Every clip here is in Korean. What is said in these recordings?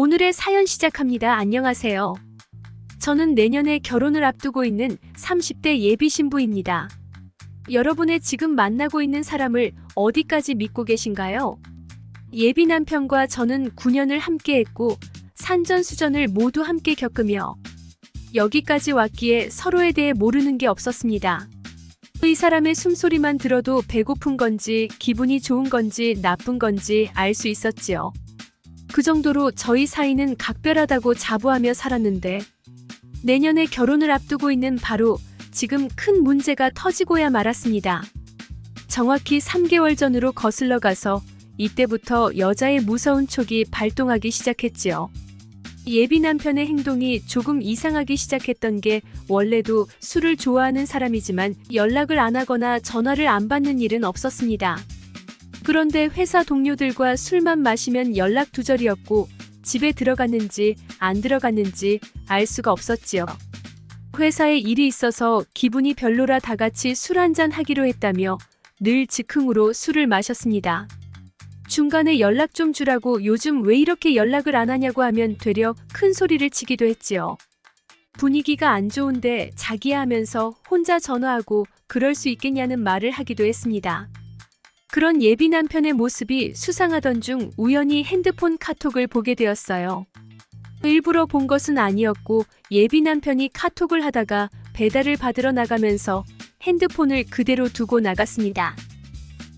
오늘의 사연 시작합니다. 안녕하세요. 저는 내년에 결혼을 앞두고 있는 30대 예비 신부입니다. 여러분의 지금 만나고 있는 사람을 어디까지 믿고 계신가요? 예비 남편과 저는 9년을 함께했고 산전수전을 모두 함께 겪으며 여기까지 왔기에 서로에 대해 모르는 게 없었습니다. 이 사람의 숨소리만 들어도 배고픈 건지 기분이 좋은 건지 나쁜 건지 알 수 있었지요. 그 정도로 저희 사이는 각별하다고 자부하며 살았는데 내년에 결혼을 앞두고 있는 바로 지금 큰 문제가 터지고야 말았습니다. 정확히 3개월 전으로 거슬러 가서 이때부터 여자의 무서운 촉이 발동하기 시작했지요. 예비 남편의 행동이 조금 이상하기 시작했던 게 원래도 술을 좋아하는 사람이지만 연락을 안 하거나 전화를 안 받는 일은 없었습니다. 그런데 회사 동료들과 술만 마시면 연락 두절이었고 집에 들어갔는지 안 들어갔는지 알 수가 없었지요. 회사에 일이 있어서 기분이 별로라 다 같이 술 한잔 하기로 했다며 늘 즉흥으로 술을 마셨습니다. 중간에 연락 좀 주라고 요즘 왜 이렇게 연락을 안 하냐고 하면 되려 큰 소리를 치기도 했지요. 분위기가 안 좋은데 자기야 하면서 혼자 전화하고 그럴 수 있겠냐는 말을 하기도 했습니다. 그런 예비 남편의 모습이 수상하던 중 우연히 핸드폰 카톡을 보게 되었어요. 일부러 본 것은 아니었고 예비 남편이 카톡을 하다가 배달을 받으러 나가면서 핸드폰을 그대로 두고 나갔습니다.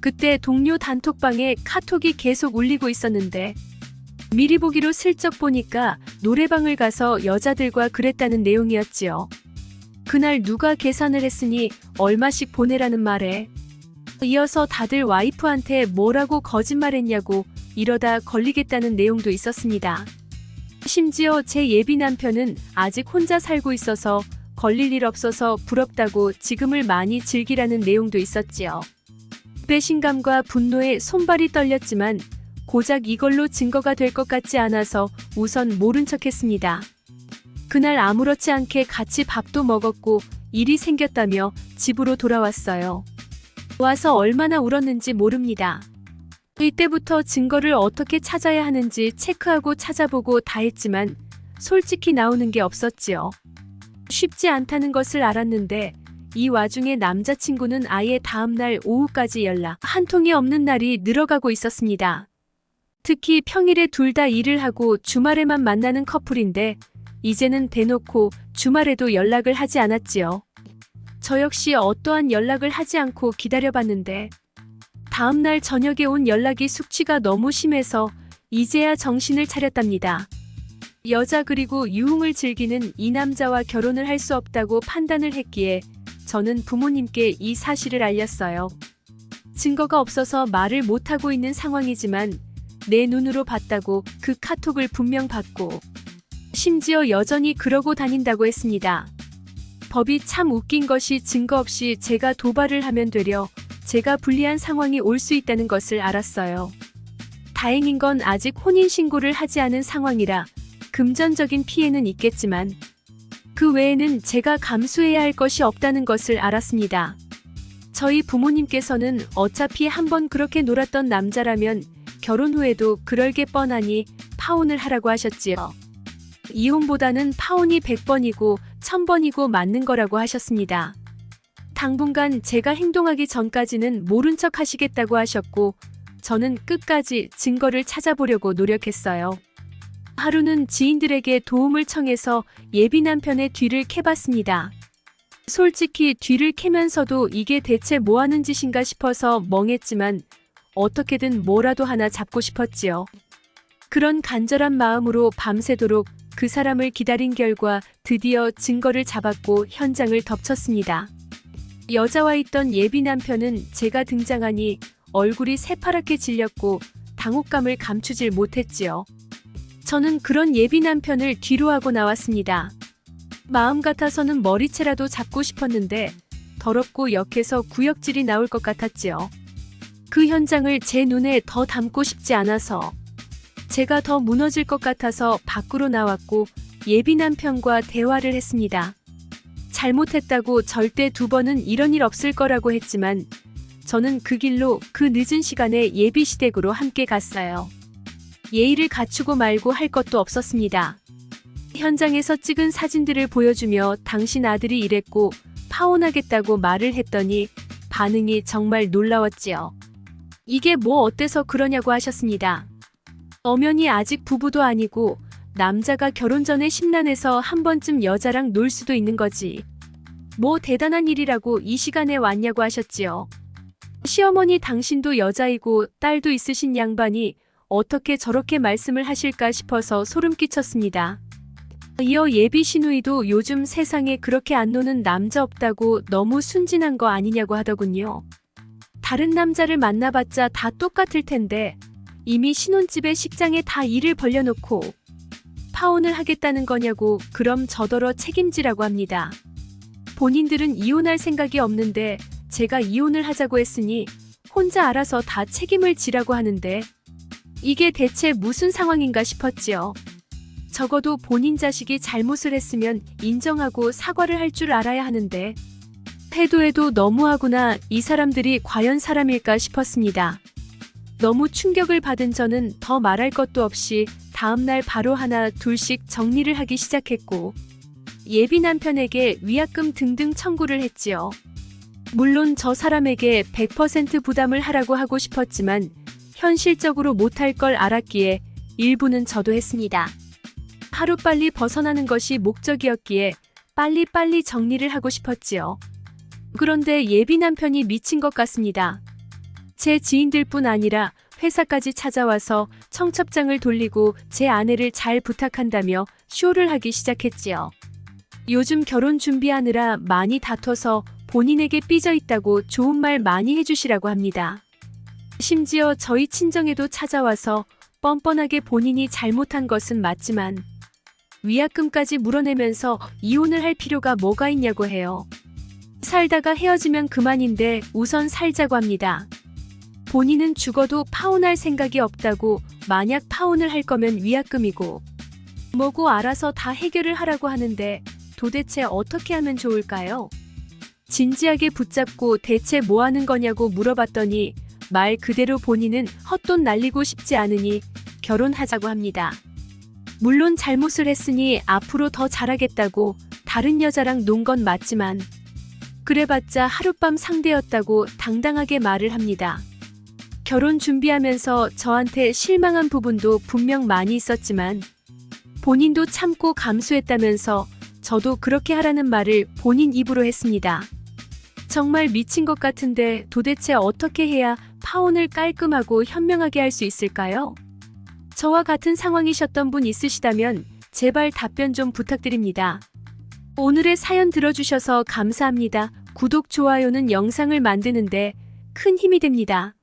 그때 동료 단톡방에 카톡이 계속 울리고 있었는데 미리 보기로 슬쩍 보니까 노래방을 가서 여자들과 그랬다는 내용이었지요. 그날 누가 계산을 했으니 얼마씩 보내라는 말에 이어서 다들 와이프한테 뭐라고 거짓말했냐고 이러다 걸리겠다는 내용도 있었습니다. 심지어 제 예비 남편은 아직 혼자 살고 있어서 걸릴 일 없어서 부럽다고 지금을 많이 즐기라는 내용도 있었지요. 배신감과 분노에 손발이 떨렸지만 고작 이걸로 증거가 될 것 같지 않아서 우선 모른 척했습니다. 그날 아무렇지 않게 같이 밥도 먹었고 일이 생겼다며 집으로 돌아왔어요. 와서 얼마나 울었는지 모릅니다. 이때부터 증거를 어떻게 찾아야 하는지 체크하고 찾아보고 다 했지만 솔직히 나오는 게 없었지요. 쉽지 않다는 것을 알았는데 이 와중에 남자친구는 아예 다음날 오후까지 연락 한 통이 없는 날이 늘어가고 있었습니다. 특히 평일에 둘 다 일을 하고 주말에만 만나는 커플인데 이제는 대놓고 주말에도 연락을 하지 않았지요. 저 역시 어떠한 연락을 하지 않고 기다려봤는데 다음날 저녁에 온 연락이 숙취가 너무 심해서 이제야 정신을 차렸답니다. 여자 그리고 유흥을 즐기는 이 남자와 결혼을 할 수 없다고 판단을 했기에 저는 부모님께 이 사실을 알렸어요. 증거가 없어서 말을 못하고 있는 상황이지만 내 눈으로 봤다고 그 카톡을 분명 받고 심지어 여전히 그러고 다닌다고 했습니다. 법이 참 웃긴 것이 증거 없이 제가 도발을 하면 되려 제가 불리한 상황이 올 수 있다는 것을 알았어요. 다행인 건 아직 혼인신고를 하지 않은 상황이라 금전적인 피해는 있겠지만 그 외에는 제가 감수해야 할 것이 없다는 것을 알았습니다. 저희 부모님께서는 어차피 한번 그렇게 놀았던 남자라면 결혼 후에도 그럴 게 뻔하니 파혼을 하라고 하셨지요. 이혼보다는 파혼이 100번이고 1000번이고 맞는 거라고 하셨습니다. 당분간 제가 행동하기 전까지는 모른 척 하시겠다고 하셨고 저는 끝까지 증거를 찾아보려고 노력했어요. 하루는 지인들에게 도움을 청해서 예비 남편의 뒤를 캐봤습니다. 솔직히 뒤를 캐면서도 이게 대체 뭐 하는 짓인가 싶어서 멍했지만 어떻게든 뭐라도 하나 잡고 싶었지요. 그런 간절한 마음으로 밤새도록 그 사람을 기다린 결과 드디어 증거를 잡았고 현장을 덮쳤습니다. 여자와 있던 예비 남편은 제가 등장하니 얼굴이 새파랗게 질렸고 당혹감을 감추질 못했지요. 저는 그런 예비 남편을 뒤로 하고 나왔습니다. 마음 같아서는 머리채라도 잡고 싶었는데 더럽고 역해서 구역질이 나올 것 같았지요. 그 현장을 제 눈에 더 담고 싶지 않아서 제가 더 무너질 것 같아서 밖으로 나왔고 예비 남편과 대화를 했습니다. 잘못했다고 절대 2번은 이런 일 없을 거라고 했지만 저는 그 길로 그 늦은 시간에 예비 시댁으로 함께 갔어요. 예의를 갖추고 말고 할 것도 없었습니다. 현장에서 찍은 사진들을 보여주며 당신 아들이 이랬고 파혼하겠다고 말을 했더니 반응이 정말 놀라웠지요. 이게 뭐 어때서 그러냐고 하셨습니다. 엄연히 아직 부부도 아니고 남자가 결혼 전에 심란해서 한 번쯤 여자랑 놀 수도 있는 거지. 뭐 대단한 일이라고 이 시간에 왔냐고 하셨지요. 시어머니 당신도 여자이고 딸도 있으신 양반이 어떻게 저렇게 말씀을 하실까 싶어서 소름 끼쳤습니다. 이어 예비 시누이도 요즘 세상에 그렇게 안 노는 남자 없다고 너무 순진한 거 아니냐고 하더군요. 다른 남자를 만나봤자 다 똑같을 텐데 이미 신혼집에 식장에 다 일을 벌려놓고 파혼을 하겠다는 거냐고 그럼 저더러 책임지라고 합니다. 본인들은 이혼할 생각이 없는데 제가 이혼을 하자고 했으니 혼자 알아서 다 책임을 지라고 하는데 이게 대체 무슨 상황인가 싶었지요. 적어도 본인 자식이 잘못을 했으면 인정하고 사과를 할 줄 알아야 하는데 해도 너무하구나. 이 사람들이 과연 사람일까 싶었습니다. 너무 충격을 받은 저는 더 말할 것도 없이 다음날 바로 하나 둘씩 정리를 하기 시작했고 예비 남편에게 위약금 등등 청구를 했지요. 물론 저 사람에게 100% 부담을 하라고 하고 싶었지만 현실적으로 못할 걸 알았기에 일부는 저도 했습니다. 하루빨리 벗어나는 것이 목적이었기에 빨리빨리 정리를 하고 싶었지요. 그런데 예비 남편이 미친 것 같습니다. 제 지인들뿐 아니라 회사까지 찾아와서 청첩장을 돌리고 제 아내를 잘 부탁한다며 쇼를 하기 시작했지요. 요즘 결혼 준비하느라 많이 다퉈서 본인에게 삐져 있다고 좋은 말 많이 해주시라고 합니다. 심지어 저희 친정에도 찾아와서 뻔뻔하게 본인이 잘못한 것은 맞지만 위약금까지 물어내면서 이혼을 할 필요가 뭐가 있냐고 해요. 살다가 헤어지면 그만인데 우선 살자고 합니다. 본인은 죽어도 파혼할 생각이 없다고 만약 파혼을 할 거면 위약금이고 뭐고 알아서 다 해결을 하라고 하는데 도대체 어떻게 하면 좋을까요? 진지하게 붙잡고 대체 뭐 하는 거냐고 물어봤더니 말 그대로 본인은 헛돈 날리고 싶지 않으니 결혼하자고 합니다. 물론 잘못을 했으니 앞으로 더 잘하겠다고 다른 여자랑 논 건 맞지만 그래봤자 하룻밤 상대였다고 당당하게 말을 합니다. 결혼 준비하면서 저한테 실망한 부분도 분명 많이 있었지만 본인도 참고 감수했다면서 저도 그렇게 하라는 말을 본인 입으로 했습니다. 정말 미친 것 같은데 도대체 어떻게 해야 파혼을 깔끔하고 현명하게 할 수 있을까요? 저와 같은 상황이셨던 분 있으시다면 제발 답변 좀 부탁드립니다. 오늘의 사연 들어주셔서 감사합니다. 구독, 좋아요는 영상을 만드는데 큰 힘이 됩니다.